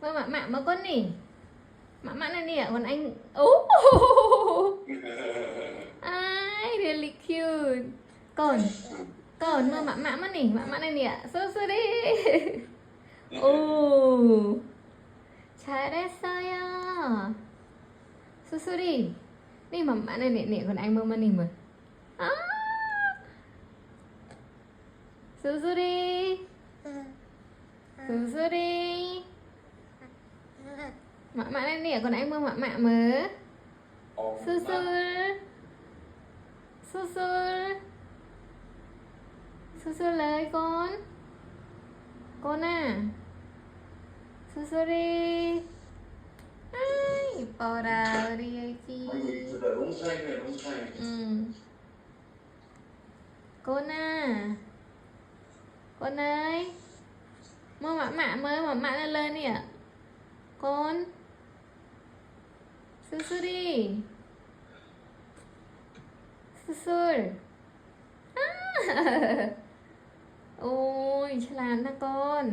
mơ mạ mạ mơ con nỉ mạ mạ này nè còn anh ố ai really cute con mơ mạ mạ mất nỉ mạ mạ này nè su đi 오 잘했어요 수수리 니 맘마네 nè còn anh mơ mơ nỉ mà à, 수수리 수수리 mạ mạ này nè còn anh mơ mạ mạ mà 수술 수술 수술 lời con à 수술이 아이 이뻐라 우리 애기 너무 사랑해 너무 사랑해 con à con ơi mơ mạ lên lên đi ạ con 수술이 수술 ôiฉลาดนะcon